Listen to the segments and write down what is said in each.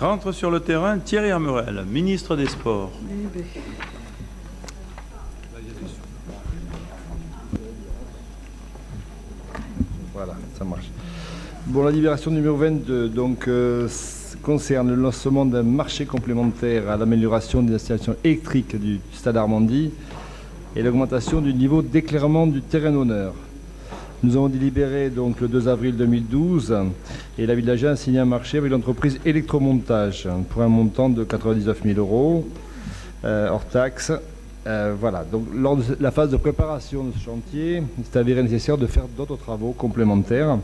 Rentre sur le terrain Thierry Armurel, ministre des Sports. Voilà, ça marche. Bon, la libération numéro 22 concerne le lancement d'un marché complémentaire à l'amélioration des installations électriques du Stade Armandie et l'augmentation du niveau d'éclairement du terrain d'honneur. Nous avons délibéré donc le 2 avril 2012 et la ville d'Agen a signé un marché avec l'entreprise Électromontage pour un montant de 99 000 € hors taxes. Voilà, donc lors de la phase de préparation de ce chantier, il s'est avéré nécessaire de faire d'autres travaux complémentaires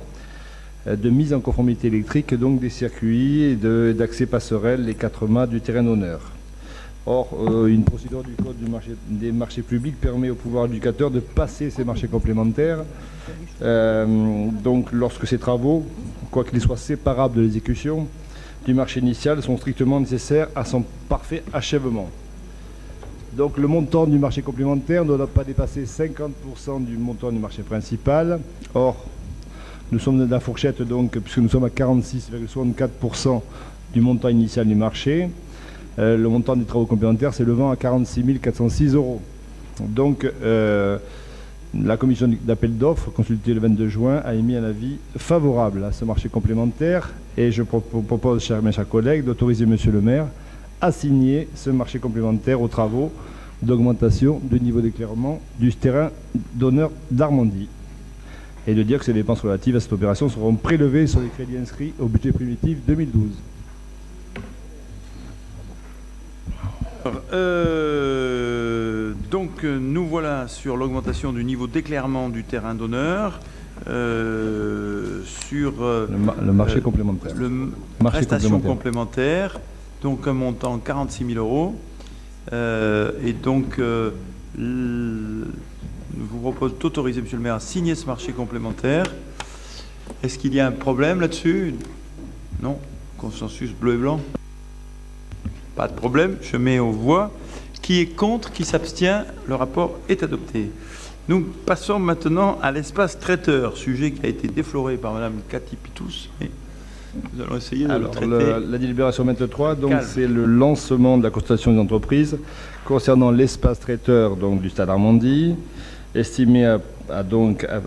de mise en conformité électrique donc des circuits et d'accès passerelle les 4 mâts du terrain d'honneur. Or, une procédure du Code des marchés publics permet au pouvoir adjudicateur de passer ces marchés complémentaires donc lorsque ces travaux, quoi qu'ils soient séparables de l'exécution du marché initial, sont strictement nécessaires à son parfait achèvement. Donc le montant du marché complémentaire ne doit pas dépasser 50% du montant du marché principal. Or, nous sommes dans la fourchette, donc, puisque nous sommes à 46,64% du montant initial du marché. Le montant des travaux complémentaires s'élevant à 46 406 €. Donc, la commission d'appel d'offres, consultée le 22 juin, a émis un avis favorable à ce marché complémentaire. Et je propose, mes chers collègues, d'autoriser Monsieur le maire à signer ce marché complémentaire aux travaux d'augmentation du niveau d'éclairement du terrain d'honneur d'Armandie. Et de dire que ces dépenses relatives à cette opération seront prélevées sur les crédits inscrits au budget primitif 2012. Donc nous voilà sur l'augmentation du niveau d'éclairement du terrain d'honneur, sur le marché complémentaire. Le prestation complémentaire, donc un montant 46 000 €. Et donc je vous propose d'autoriser, Monsieur le maire, à signer ce marché complémentaire. Est-ce qu'il y a un problème là-dessus? Non? Consensus bleu et blanc? Pas de problème, je mets aux voix. Qui est contre? Qui s'abstient? Le rapport est adopté. Nous passons maintenant à l'espace traiteur, sujet qui a été défloré par Madame Cathy Pitous. Et nous allons essayer de le traiter. La délibération 23, donc c'est le lancement de la consultation des entreprises concernant l'espace traiteur donc, du Stade Armandie, estimé à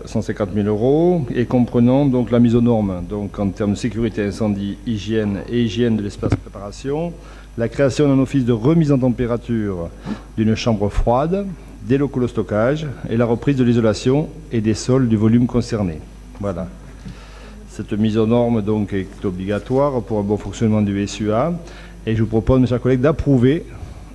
150 000 € et comprenant donc la mise aux normes donc en termes de sécurité incendie, hygiène et hygiène de l'espace préparation, la création d'un office de remise en température d'une chambre froide, des locaux de stockage et la reprise de l'isolation et des sols du volume concerné. Voilà. Cette mise aux normes donc est obligatoire pour un bon fonctionnement du SUA et je vous propose, mes chers collègues, d'approuver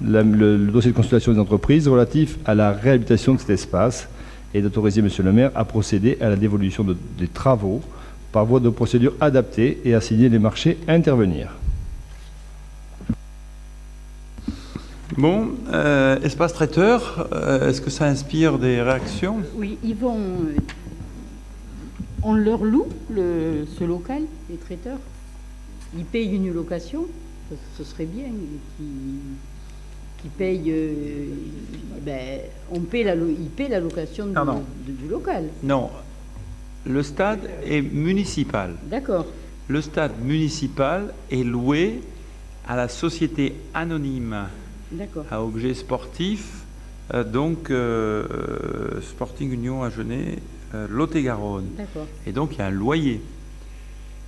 le dossier de consultation des entreprises relatif à la réhabilitation de cet espace et d'autoriser Monsieur le maire à procéder à la dévolution des travaux par voie de procédure adaptée et à signer les marchés à intervenir. Bon, espace traiteur, est-ce que ça inspire des réactions? Oui, ils vont... on leur loue ce local, les traiteurs. Ils payent une location, ce serait bien qu'ils payent... ils paient la location du local. Non, le stade est municipal. D'accord. Le stade municipal est loué à la société anonyme à objet sportif, Sporting Union Agenais, Lot-et-Garonne. Et donc il y a un loyer.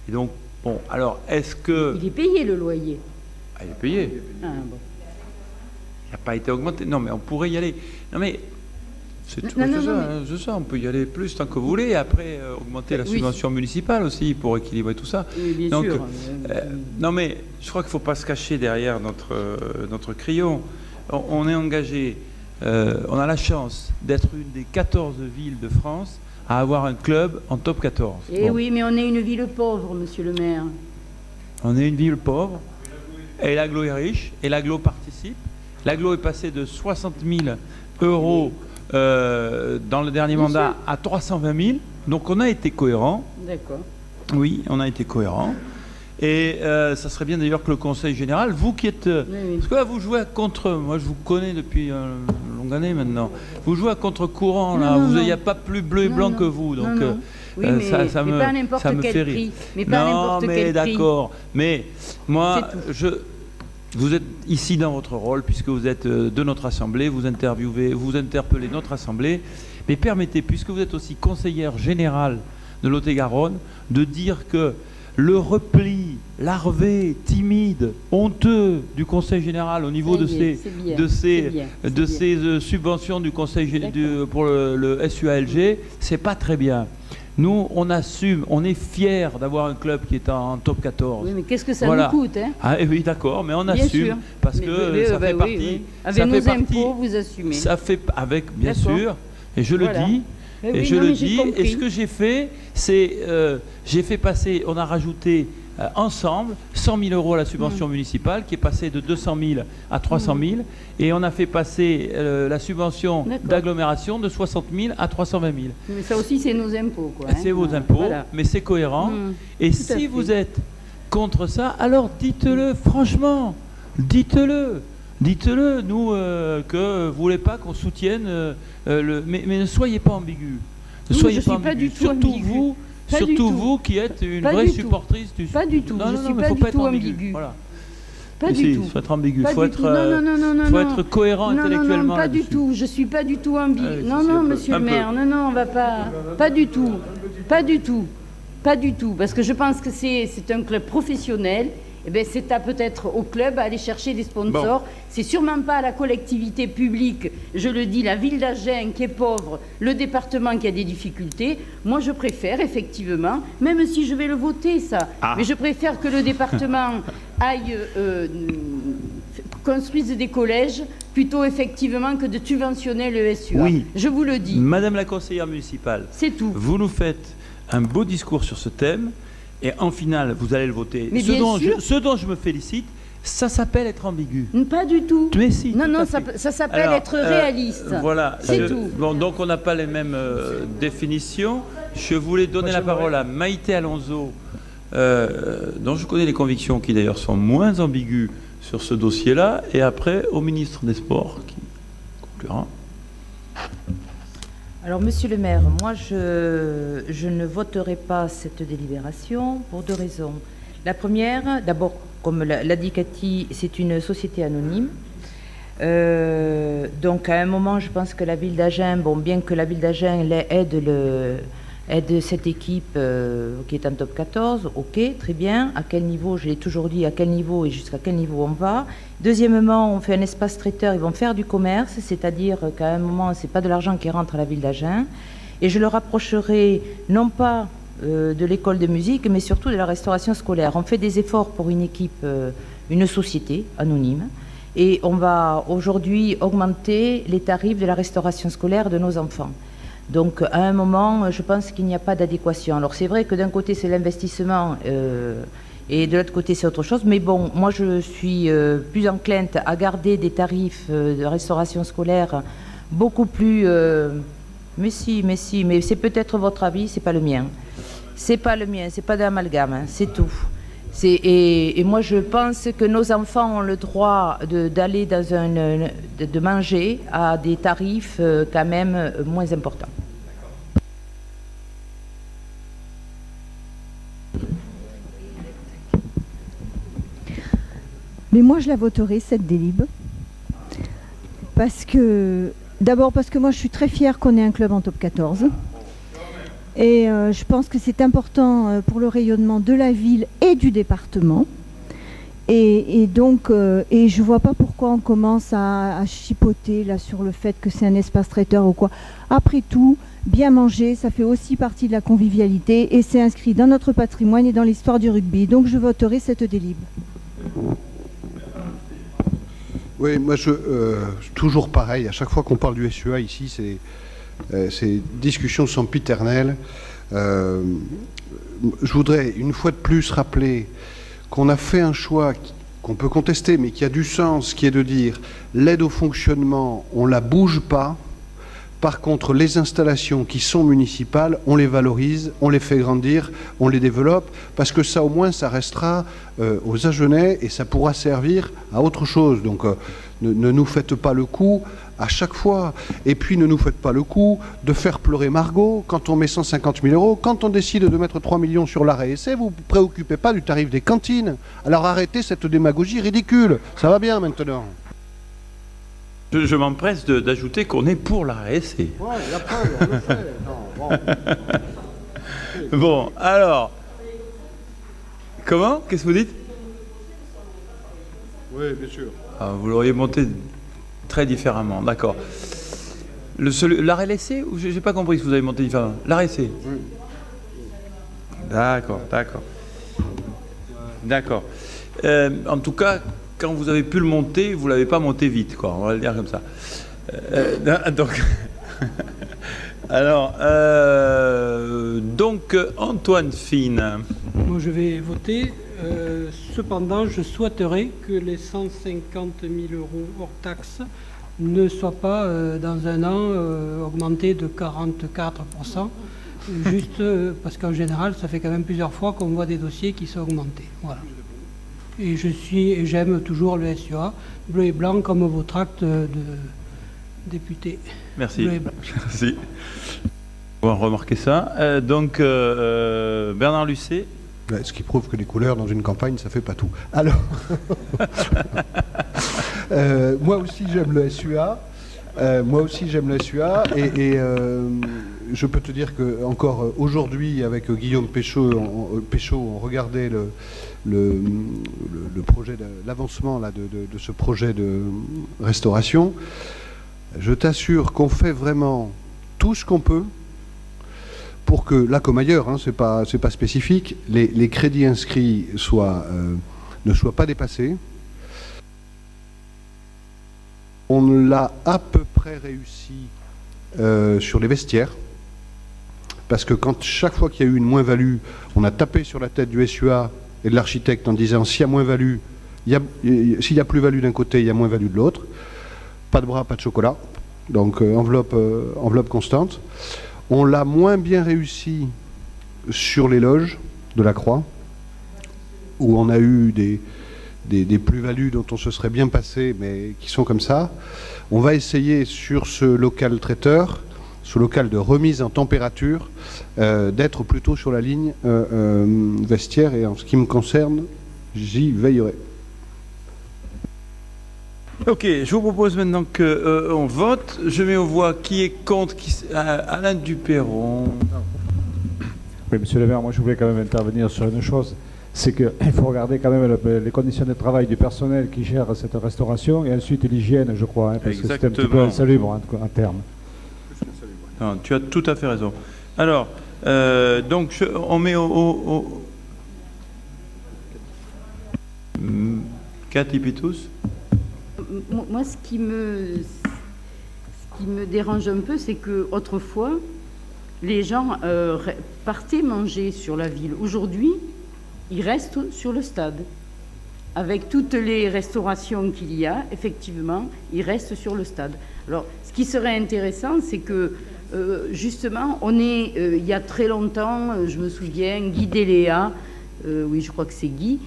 Et donc, bon, alors est-ce que... Il est payé le loyer. Ah, il est payé. Ah, bon. Il n'a pas été augmenté. Non, mais on pourrait y aller. Non, mais c'est ça, on peut y aller plus tant que vous voulez. Et après, augmenter la subvention municipale aussi pour équilibrer tout ça. Oui, bien sûr. Non, mais je crois qu'il ne faut pas se cacher derrière notre crayon. On est engagé, on a la chance d'être une des 14 villes de France à avoir un club en top 14. Eh oui, mais on est une ville pauvre, Monsieur le maire. On est une ville pauvre, et l'agglo est riche, et l'agglo participe. L'agglo est passé de 60 000 € dans le dernier mandat à 320 000. Donc on a été cohérent. D'accord. Oui, on a été cohérent. Et ça serait bien d'ailleurs que le Conseil général, vous qui êtes... Parce que là, vous jouez à contre... Moi, je vous connais depuis une longue année maintenant. Vous jouez à contre-courant, là. Il n'y a pas plus bleu et blanc que vous. Donc, Oui, mais, ça mais me, pas à n'importe ça me quel fait prix. rire. Mais pas à Non, n'importe mais quel prix. d'accord. Mais moi, C'est vous êtes ici dans votre rôle, puisque vous êtes de notre Assemblée, vous interviewez, vous interpellez notre Assemblée. Mais permettez, puisque vous êtes aussi conseillère générale de Lot-et-Garonne, de dire que le repli larvé, timide, honteux du Conseil général au niveau de ces subventions du Conseil pour le SUALG, c'est pas très bien. Nous, on assume, on est fiers d'avoir un club qui est en top 14. Oui, mais qu'est-ce que ça Voilà. nous coûte, hein? Ah oui, d'accord, mais on Bien assume sûr. parce Mais- que mais, ça fait oui, partie. oui. Ça Avec fait nos partie- impôts, vous assumez. Ça fait avec, bien D'accord. sûr, et je le Voilà. dis. Mais Et oui, je non, le mais j'ai dis, compris. et ce que j'ai fait, c'est j'ai fait passer, on a rajouté ensemble 100 000 euros à la subvention municipale qui est passée de 200 000 à 300 000 et on a fait passer la subvention D'accord. d'agglomération de 60 000 à 320 000. Mais ça aussi, c'est nos impôts, quoi. hein. C'est vos Voilà. impôts, Voilà. mais c'est cohérent. Et à si fait. vous êtes contre ça, alors dites-le franchement, dites-le. Dites-le, nous, que vous voulez pas qu'on soutienne mais ne soyez pas ambigu. Ne Non, soyez je suis pas pas ambigu. du tout ambigu. Pas du Surtout tout. vous qui êtes une Pas vraie du tout. supportrice du... Pas du tout. Non, Je non, suis mais pas faut du pas être tout ambigu. ambigu. Voilà. Pas Si, du tout. faut être ambigu. Pas Faut du être, tout. Non, faut non. être cohérent Non, intellectuellement. non, pas du là-dessus. tout. Je suis pas du tout ambigu. Ah oui, non, si, non, un peu. monsieur Un le peu. maire. Non, on va pas. Pas du tout. Pas du tout. Pas du tout. Parce que je pense que c'est un club professionnel. Eh bien, c'est peut-être au club à aller chercher des sponsors. Bon. C'est sûrement pas à la collectivité publique, je le dis, la ville d'Agen qui est pauvre, le département qui a des difficultés. Moi, je préfère effectivement, même si je vais le voter, ça, mais je préfère que le département aille construise des collèges plutôt effectivement que de subventionner le SUA. Oui. Je vous le dis. Madame la conseillère municipale, C'est tout. vous nous faites un beau discours sur ce thème et en finale, vous allez le voter. Mais bien sûr. Ce dont je me félicite, ça s'appelle être ambigu. Pas du tout. Mais si, Non, tout non, à ça, fait. ça s'appelle Alors, être réaliste. Voilà. C'est tout. Bon, donc on n'a pas les mêmes définitions. Je voulais donner la parole à Maïté Alonso, dont je connais les convictions, qui d'ailleurs sont moins ambiguës sur ce dossier-là, et après au ministre des Sports, qui conclura. Alors, monsieur le maire, moi, je ne voterai pas cette délibération pour deux raisons. La première, d'abord, comme l'a dit Cathy, c'est une société anonyme. Donc, à un moment, je pense que la ville d'Agen, bon, bien que la ville d'Agen aide cette équipe qui est en top 14, ok, très bien. À quel niveau, je l'ai toujours dit, à quel niveau et jusqu'à quel niveau on va. Deuxièmement, on fait un espace traiteur, ils vont faire du commerce, c'est-à-dire qu'à un moment, ce n'est pas de l'argent qui rentre à la ville d'Agen. Et je le rapprocherai non pas de l'école de musique, mais surtout de la restauration scolaire. On fait des efforts pour une équipe, une société anonyme. Et on va aujourd'hui augmenter les tarifs de la restauration scolaire de nos enfants. Donc, à un moment, je pense qu'il n'y a pas d'adéquation. Alors, c'est vrai que d'un côté, c'est l'investissement et de l'autre côté, c'est autre chose. Mais bon, moi, je suis plus enclinte à garder des tarifs de restauration scolaire beaucoup plus... mais c'est peut-être votre avis, c'est pas le mien. C'est pas le mien, c'est pas d'amalgame, hein, c'est tout. Et moi, je pense que nos enfants ont le droit d'aller dans de manger à des tarifs quand même moins importants. Mais moi, je la voterai, cette délib. D'abord parce que moi, je suis très fière qu'on ait un club en top 14. Et je pense que c'est important pour le rayonnement de la ville et du département. Et donc, je ne vois pas pourquoi on commence à chipoter là, sur le fait que c'est un espace traiteur ou quoi. Après tout, bien manger, ça fait aussi partie de la convivialité et c'est inscrit dans notre patrimoine et dans l'histoire du rugby. Donc, je voterai cette délib. Oui, moi, toujours pareil. À chaque fois qu'on parle du SUA ici, ces discussions sempiternelles. Je voudrais une fois de plus rappeler qu'on a fait un choix qu'on peut contester, mais qui a du sens, qui est de dire l'aide au fonctionnement, on ne la bouge pas, Par contre, les installations qui sont municipales, on les valorise, on les fait grandir, on les développe, parce que ça, au moins, ça restera aux Agenais et ça pourra servir à autre chose. Donc, ne nous faites pas le coup à chaque fois. Et puis, ne nous faites pas le coup de faire pleurer Margot quand on met 150 000 euros. Quand on décide de mettre 3 millions sur l'arrêt essai, vous ne vous préoccupez pas du tarif des cantines. Alors, arrêtez cette démagogie ridicule. Ça va bien maintenant. Je m'empresse d'ajouter qu'on est pour l'arrêt essai. Ouais, la preuve, on le fait. Non, bon. Bon, alors... Comment? Qu'est-ce que vous dites? Oui, bien sûr. Ah, vous l'auriez monté très différemment, d'accord. L'arrêt laissé ou j'ai pas compris ce que vous avez monté différemment? L'arrêt essai. Oui. D'accord, d'accord. D'accord. En tout cas, quand vous avez pu le monter, vous ne l'avez pas monté vite, quoi. On va le dire comme ça. Donc, alors, donc, Antoine Fine. Moi, je vais voter. Cependant, je souhaiterais que les 150 000 euros hors taxe ne soient pas, dans un an, augmentés de 44%. Juste parce qu'en général, ça fait quand même plusieurs fois qu'on voit des dossiers qui sont augmentés. Voilà. Et j'aime toujours le SUA, bleu et blanc, comme vos tracts de députés. Merci. Bleu et blanc. Merci. On va remarquer ça. Donc, Bernard Lucet. Ouais, ce qui prouve que les couleurs dans une campagne, ça fait pas tout. Alors, moi aussi j'aime le SUA. Et je peux te dire que encore aujourd'hui, avec Guillaume Péchaud, on regardait le projet, l'avancement là de ce projet de restauration. Je t'assure qu'on fait vraiment tout ce qu'on peut pour que, là comme ailleurs, hein, c'est pas spécifique, les crédits inscrits ne soient pas dépassés. On l'a à peu près réussi sur les vestiaires, parce que chaque fois qu'il y a eu une moins-value, on a tapé sur la tête du SUA et de l'architecte en disant s'il y a moins-value, s'il y a plus-value d'un côté, il y a moins-value de l'autre. Pas de bras, pas de chocolat, donc enveloppe constante. On l'a moins bien réussi sur les loges de la Croix, où on a eu des plus-values dont on se serait bien passé, mais qui sont comme ça. On va essayer sur ce local traiteur, ce local de remise en température, d'être plutôt sur la ligne vestiaire, et en ce qui me concerne, j'y veillerai. Ok, je vous propose maintenant qu'on vote. Je mets aux voix qui est contre, Alain Duperron. Oui, monsieur le maire, moi je voulais quand même intervenir sur une chose. C'est qu'il faut regarder quand même les conditions de travail du personnel qui gère cette restauration et ensuite l'hygiène, je crois, hein, parce que c'est un petit peu insalubre en termes. Non, tu as tout à fait raison. Alors, donc on met au Cathy Pitous. Moi, ce qui me dérange un peu, c'est que autrefois, les gens partaient manger sur la ville. Aujourd'hui, ils restent sur le stade. Avec toutes les restaurations qu'il y a, effectivement, ils restent sur le stade. Alors, ce qui serait intéressant, c'est que, justement, il y a très longtemps, je me souviens, Guy Deléa, oui, je crois que c'est Guy,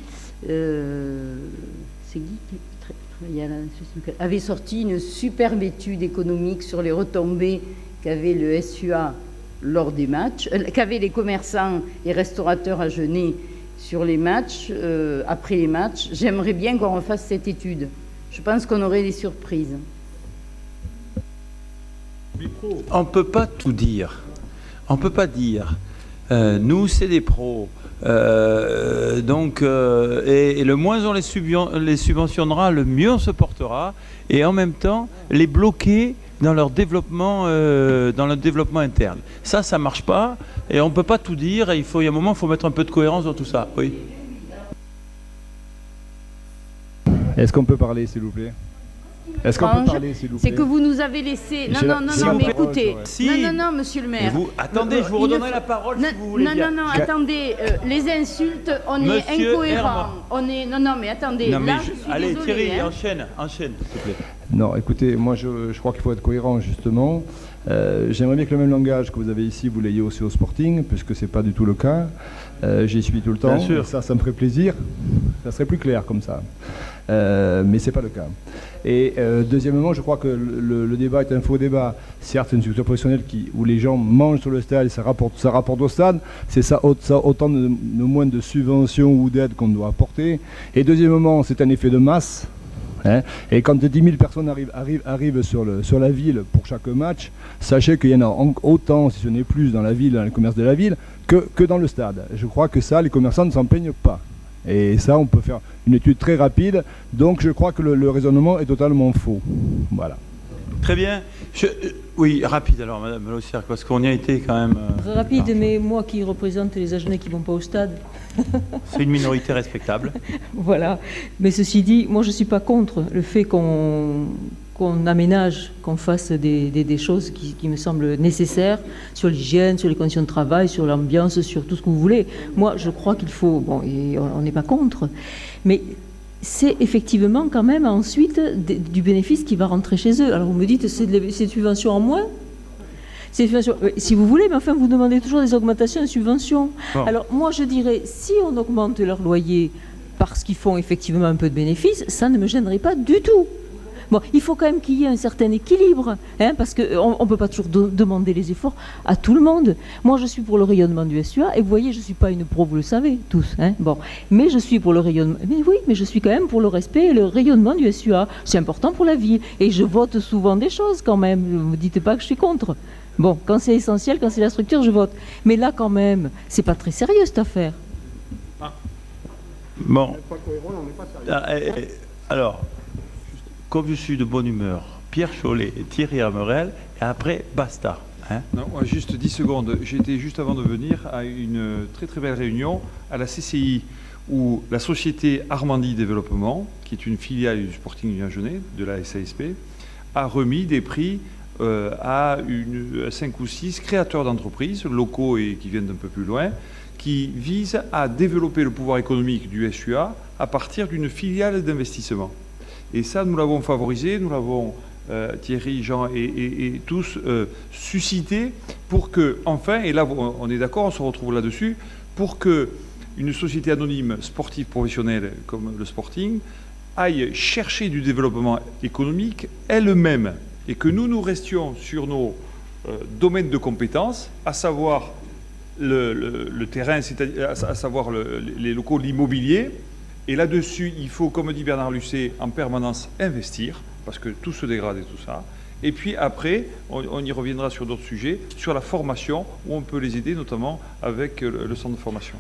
avait sorti une superbe étude économique sur les retombées qu'avait le SUA lors des matchs, qu'avaient les commerçants et restaurateurs à Genève sur les matchs, après les matchs. J'aimerais bien qu'on refasse cette étude. Je pense qu'on aurait des surprises. On ne peut pas tout dire. On ne peut pas dire. Nous, c'est des pros. Donc, et le moins on les subventionnera, le mieux on se portera. Et en même temps, les bloquer dans leur développement interne. Ça ne marche pas. Et on ne peut pas tout dire. Et il y a un moment, il faut mettre un peu de cohérence dans tout ça. Oui. Est-ce qu'on peut parler, s'il vous plaît? Est-ce qu'on peut Ange, parler, s'il vous plaît? c'est que vous nous avez laissé... Non, J'ai non, la- non, s'il non, vous mais plaît. écoutez. Si. Non, monsieur le maire. Attendez, je vous Il redonnerai faut- la parole Non, si vous voulez non, bien. non, attendez, les insultes, on est Monsieur incohérents. On est... Non, mais attendez, Non, mais là, je suis allez, désolée. Thierry, hein. enchaîne, s'il te plaît. Non, écoutez, moi je crois qu'il faut être cohérent justement. J'aimerais bien que le même langage que vous avez ici, vous l'ayez aussi au Sporting, puisque c'est pas du tout le cas. J'y suis tout le temps. Bien sûr. Ça me ferait plaisir. Ça serait plus clair comme ça. Mais c'est pas le cas. Et deuxièmement, je crois que le débat est un faux débat. Certes, c'est une structure professionnelle où les gens mangent sur le stade et ça rapporte au stade. C'est ça autant de moins de subventions ou d'aides qu'on doit apporter. Et deuxièmement, c'est un effet de masse. Hein, et quand 10 000 personnes arrivent sur la ville pour chaque match, sachez qu'il y en a autant, si ce n'est plus, dans la ville, dans le commerce de la ville, que dans le stade. Je crois que ça, les commerçants ne s'en plaignent pas. Et ça, on peut faire une étude très rapide. Donc je crois que le raisonnement est totalement faux. Voilà. Très bien. Oui, rapide alors, Madame Lossière, parce qu'on y a été quand même... Très rapide, mais moi qui représente les Agenais qui ne vont pas au stade, C'est une minorité respectable. voilà. Mais ceci dit, moi je ne suis pas contre le fait qu'on aménage, qu'on fasse des choses qui me semblent nécessaires sur l'hygiène, sur les conditions de travail, sur l'ambiance, sur tout ce que vous voulez. Moi je crois qu'il faut... Bon, et on n'est pas contre, mais... c'est effectivement quand même ensuite du bénéfice qui va rentrer chez eux. Alors vous me dites, c'est des subventions en moins ? C'est des subventions, si vous voulez, mais enfin vous demandez toujours des augmentations de subventions. Bon. Alors moi je dirais, si on augmente leur loyer parce qu'ils font effectivement un peu de bénéfice, ça ne me gênerait pas du tout. Bon, il faut quand même qu'il y ait un certain équilibre, hein, parce qu'on ne peut pas toujours demander les efforts à tout le monde. Moi, je suis pour le rayonnement du SUA, et vous voyez, je ne suis pas une pro, vous le savez tous. Hein, bon. Mais je suis pour le rayonnement. Mais oui, mais je suis quand même pour le respect et le rayonnement du SUA. C'est important pour la ville. Et je vote souvent des choses quand même. Ne me dites pas que je suis contre. Bon, quand c'est essentiel, quand c'est la structure, je vote. Mais là, quand même, c'est pas très sérieux cette affaire. Bon. Alors, comme je suis de bonne humeur, Pierre Chollet et Thierry Armerel, et après, basta. Hein. Non, moi, juste 10 secondes. J'étais juste avant de venir à une très très belle réunion à la CCI où la société Armandie Développement, qui est une filiale du Sporting Lyonnais, de la SASP, a remis des prix à 5 ou 6 créateurs d'entreprises locaux et qui viennent d'un peu plus loin, qui visent à développer le pouvoir économique du SUA à partir d'une filiale d'investissement. Et ça, nous l'avons favorisé, nous l'avons, Thierry, Jean et tous, suscité pour que, enfin, et là on est d'accord, on se retrouve là-dessus, pour que une société anonyme sportive professionnelle comme le Sporting aille chercher du développement économique elle-même et que nous restions sur nos domaines de compétences, à savoir le terrain, c'est-à-dire à savoir les locaux, l'immobilier. Et là-dessus, il faut, comme dit Bernard Lucet, en permanence investir, parce que tout se dégrade et tout ça. Et puis après, on y reviendra sur d'autres sujets, sur la formation, où on peut les aider, notamment avec le centre de formation.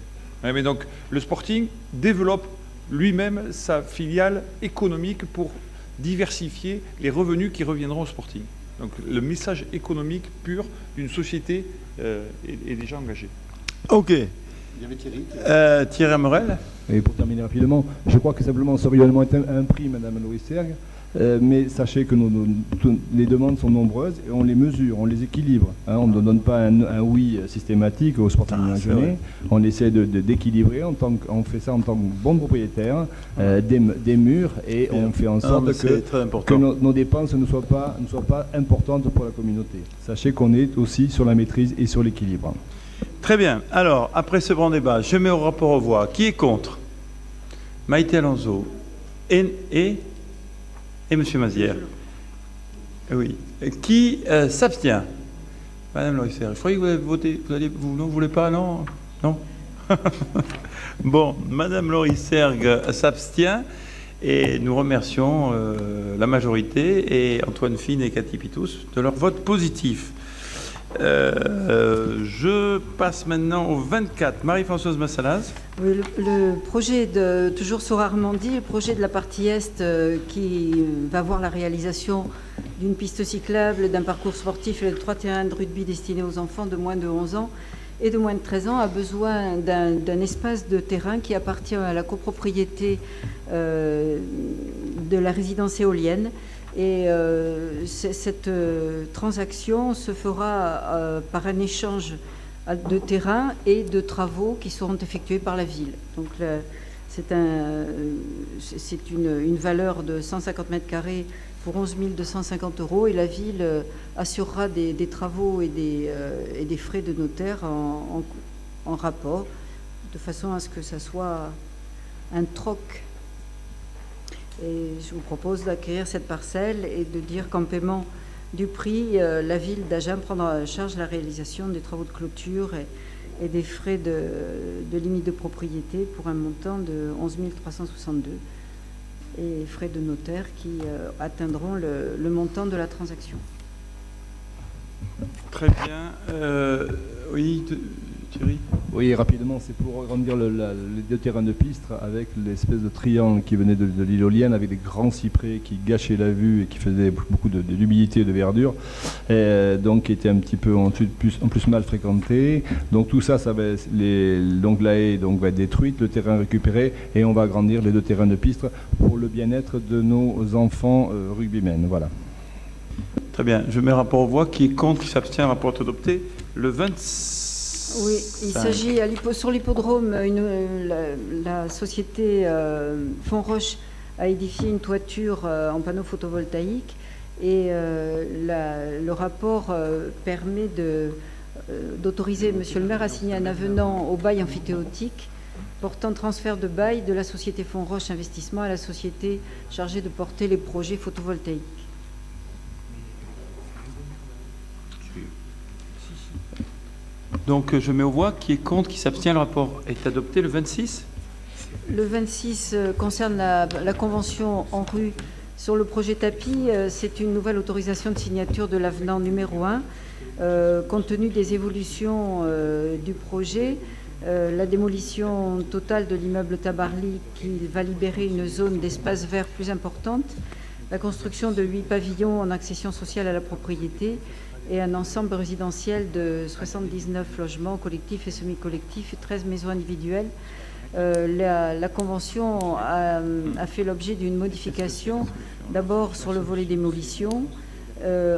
Mais donc, le Sporting développe lui-même sa filiale économique pour diversifier les revenus qui reviendront au Sporting. Donc, le message économique pur d'une société est déjà engagé. Ok. Il y avait Thierry. Thierry Armerel. Et pour terminer rapidement, je crois que simplement ce rayonnement est un prix, Madame Loisière, mais sachez que les demandes sont nombreuses et on les mesure, on les équilibre. Hein, on ne donne pas un oui systématique au Sporting Lyonnais. On essaie d'équilibrer, on fait ça en tant que bon propriétaire des murs et on fait en sorte que nos dépenses ne soient pas importantes pour la communauté. Sachez qu'on est aussi sur la maîtrise et sur l'équilibre. Très bien. Alors, après ce grand débat, je mets au rapport aux voix. Qui est contre? Maïté Alonso et M. Mazière. Oui. Qui s'abstient? Madame Loisière, je croyais que vous avez voté. Vous ne voulez pas, non? Non. Bon, Madame Loisière s'abstient et nous remercions la majorité et Antoine Fine et Cathy Pitous de leur vote positif. Je passe maintenant au 24. Marie-Françoise Massalaz. Oui, le projet toujours sur Armandie, le projet de la partie Est qui va voir la réalisation d'une piste cyclable, d'un parcours sportif et de 3 terrains de rugby destinés aux enfants de moins de 11 ans et de moins de 13 ans, a besoin d'un espace de terrain qui appartient à la copropriété de la résidence éolienne. Et cette transaction se fera par un échange de terrain et de travaux qui seront effectués par la ville. Donc c'est une valeur de 150 mètres carrés pour 11 250 € et la ville assurera des travaux et des frais de notaire en rapport, de façon à ce que ça soit un troc. Et je vous propose d'acquérir cette parcelle et de dire qu'en paiement du prix, la ville d'Agen prendra en charge la réalisation des travaux de clôture et des frais de limite de propriété pour un montant de 11 362 et frais de notaire qui atteindront le montant de la transaction. Très bien. Oui, Thierry ? Oui, rapidement, c'est pour agrandir les 2 terrains de piste avec l'espèce de triangle qui venait de l'île Éolienne avec des grands cyprès qui gâchaient la vue et qui faisaient beaucoup d'humidité et de verdure, donc qui était un petit peu en plus mal fréquenté. Donc tout ça, donc la haie va être détruite, le terrain récupéré et on va agrandir les 2 terrains de piste pour le bien-être de nos enfants rugbymen. Voilà. Très bien. Je mets le rapport aux voix. Qui est contre, qui s'abstient, le rapport est adopté. Le 26. Oui, il s'agit sur l'hippodrome, la société Fonroche a édifié une toiture en panneaux photovoltaïques et le rapport permet d'autoriser Monsieur le maire à signer un avenant au bail amphithéotique portant transfert de bail de la société Fonroche Investissement à la société chargée de porter les projets photovoltaïques. Donc je mets aux voix. Qui est contre, qui s'abstient, le rapport est adopté. Le 26 ? Le 26 concerne la convention en rue sur le projet tapis. C'est une nouvelle autorisation de signature de l'avenant numéro 1. Compte tenu des évolutions du projet, la démolition totale de l'immeuble Tabarly qui va libérer une zone d'espace vert plus importante, la construction de 8 pavillons en accession sociale à la propriété et un ensemble résidentiel de 79 logements collectifs et semi-collectifs et 13 maisons individuelles. La convention a fait l'objet d'une modification, d'abord sur le volet démolition,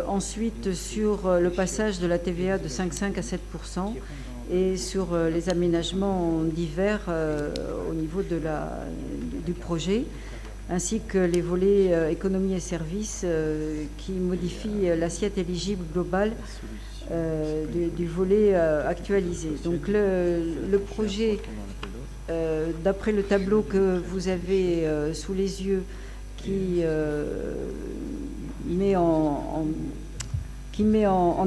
ensuite sur le passage de la TVA de 5,5 à 7% et sur les aménagements divers au niveau du projet, ainsi que les volets économie et services qui modifient l'assiette éligible globale du volet actualisé. Donc le projet, d'après le tableau que vous avez sous les yeux, qui met en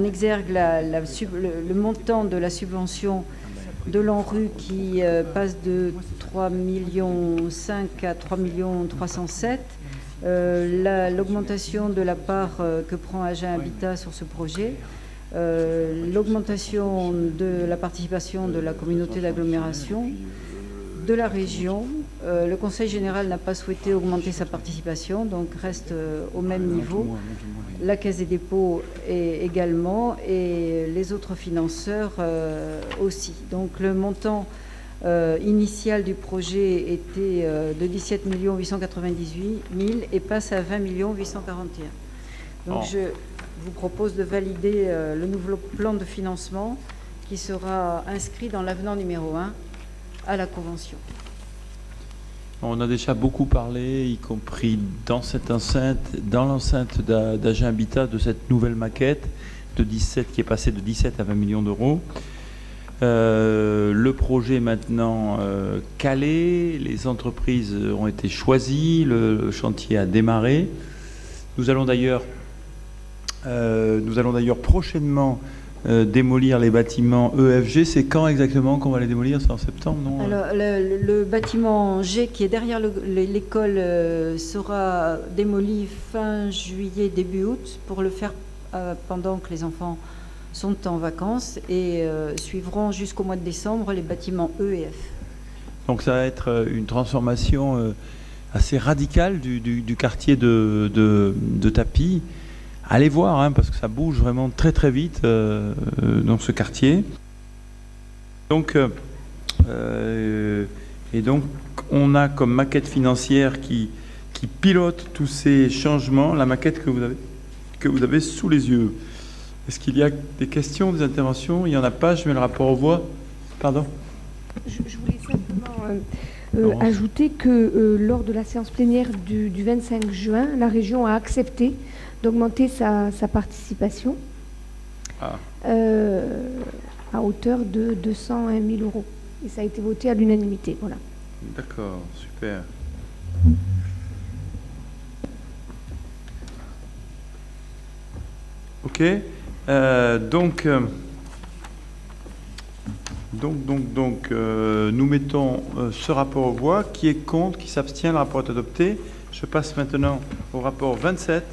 exergue le montant de la subvention de l'ANRU qui passe de 3,5 millions à 3,307 millions, l'augmentation de la part que prend Agen Habitat sur ce projet, l'augmentation de la participation de la communauté d'agglomération, de la région. Le Conseil général n'a pas souhaité augmenter sa participation, donc reste au même niveau. La Caisse des dépôts également, et les autres financeurs aussi. Donc le montant initial du projet était de 17 898 000 et passe à 20 841 000. Donc je vous propose de valider le nouveau plan de financement qui sera inscrit dans l'avenant numéro 1 à la Convention. On a déjà beaucoup parlé, y compris dans cette enceinte, dans l'enceinte d'Agen Habitat, de cette nouvelle maquette de 17 qui est passée de 17 à 20 millions d'euros. Le projet est maintenant calé, les entreprises ont été choisies, le chantier a démarré. Nous allons d'ailleurs prochainement démolir les bâtiments EFG. C'est quand exactement qu'on va les démolir? C'est en septembre, non? Alors, le bâtiment G qui est derrière l'école sera démoli fin juillet, début août, pour le faire pendant que les enfants sont en vacances, et suivront jusqu'au mois de décembre les bâtiments E et F. Donc ça va être une transformation assez radicale du quartier de Tapie. Allez voir, hein, parce que ça bouge vraiment très très vite dans ce quartier. Donc, et donc on a comme maquette financière qui qui pilote tous ces changements, la maquette que vous avez sous les yeux. Est-ce qu'il y a des questions, des interventions? Il n'y en a pas, je mets le rapport aux voix. Pardon? Je voulais simplement ajouter que lors de la séance plénière du 25 juin, la région a accepté d'augmenter sa participation à hauteur de 201 000 €. Et ça a été voté à l'unanimité. Voilà. D'accord, super. Ok. Nous mettons ce rapport aux voix. Qui est contre? Qui s'abstient? Le rapport est adopté. Je passe maintenant au rapport 27.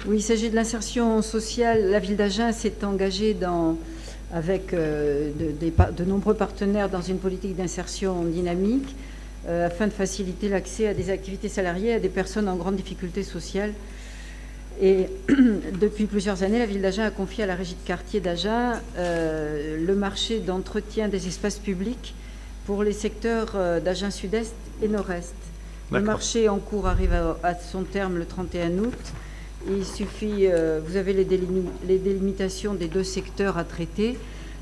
Oui, il s'agit de l'insertion sociale. La ville d'Agen s'est engagée avec de nombreux partenaires dans une politique d'insertion dynamique afin de faciliter l'accès à des activités salariées à des personnes en grande difficulté sociale. Et depuis plusieurs années, la ville d'Agen a confié à la régie de quartier d'Agen le marché d'entretien des espaces publics pour les secteurs d'Agen Sud-Est et Nord-Est. Le marché en cours arrive à son terme le 31 août. Il suffit, vous avez les délimitations des 2 secteurs à traiter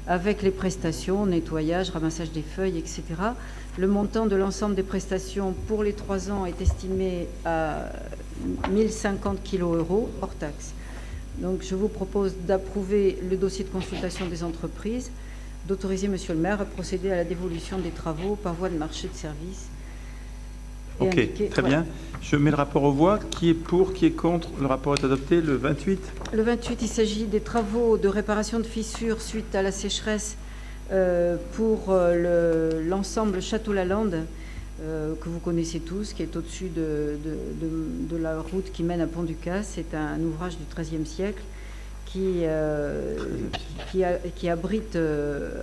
avec les prestations, nettoyage, ramassage des feuilles, etc. Le montant de l'ensemble des prestations pour les 3 ans est estimé à 1050 kg € hors taxe. Donc je vous propose d'approuver le dossier de consultation des entreprises, d'autoriser Monsieur le maire à procéder à la dévolution des travaux par voie de marché de service. Ok, très bien. Je mets le rapport aux voix. Qui est pour, qui est contre? Le rapport est adopté. Le 28. Le 28, il s'agit des travaux de réparation de fissures suite à la sécheresse pour l'ensemble Château-Lalande, que vous connaissez tous, qui est au-dessus de la route qui mène à Pont-du-Casse. C'est un ouvrage du XIIIe siècle qui abrite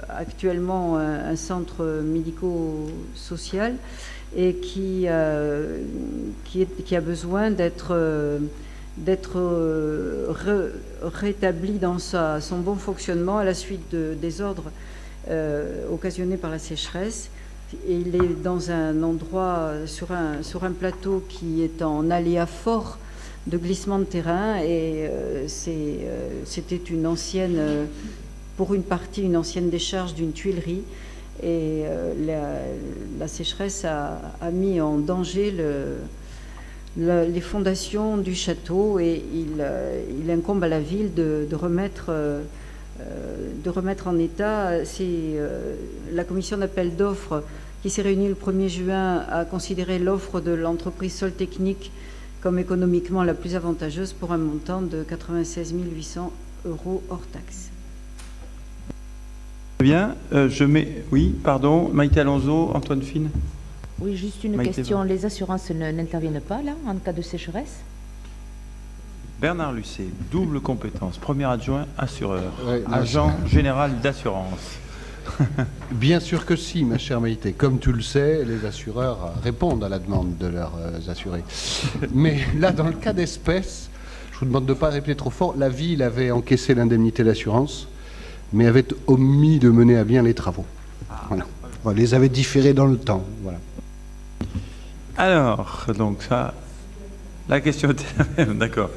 actuellement un centre médico-social et qui a besoin d'être rétabli dans son bon fonctionnement à la suite de désordres occasionnés par la sécheresse. Et il est dans un endroit, sur un plateau qui est en aléa fort de glissement de terrain, et c'était une ancienne, pour une partie, une ancienne décharge d'une tuilerie. Et la sécheresse a mis en danger les fondations du château, et il incombe à la ville de remettre en état. La commission d'appel d'offres qui s'est réunie le 1er juin a considéré l'offre de l'entreprise Soltechnique comme économiquement la plus avantageuse pour un montant de 96 800 € hors taxe. Bien, je mets... Oui, pardon, Maïté Alonso, Antoine Fine. Oui, juste une question. Les assurances n'interviennent pas, là, en cas de sécheresse? Bernard Lucet, double compétence, premier adjoint assureur, agent général d'assurance. Bien sûr que si, ma chère Maïté. Comme tu le sais, les assureurs répondent à la demande de leurs assurés. Mais là, dans le cas d'espèce, je vous demande de ne pas répéter trop fort, la ville avait encaissé l'indemnité d'assurance, mais avait omis de mener à bien les travaux. Voilà. On les avait différés dans le temps. Voilà. Alors, donc ça, la question était la même, d'accord.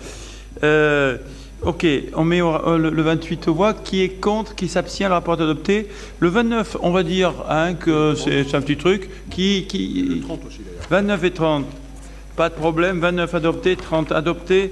Ok, on met le 28 aux voix. Qui est contre, qui s'abstient, le rapport est adopté. Le 29, on va dire que c'est un petit truc. Le 30 aussi, d'ailleurs. 29 et 30, pas de problème. 29 adopté, 30 adopté.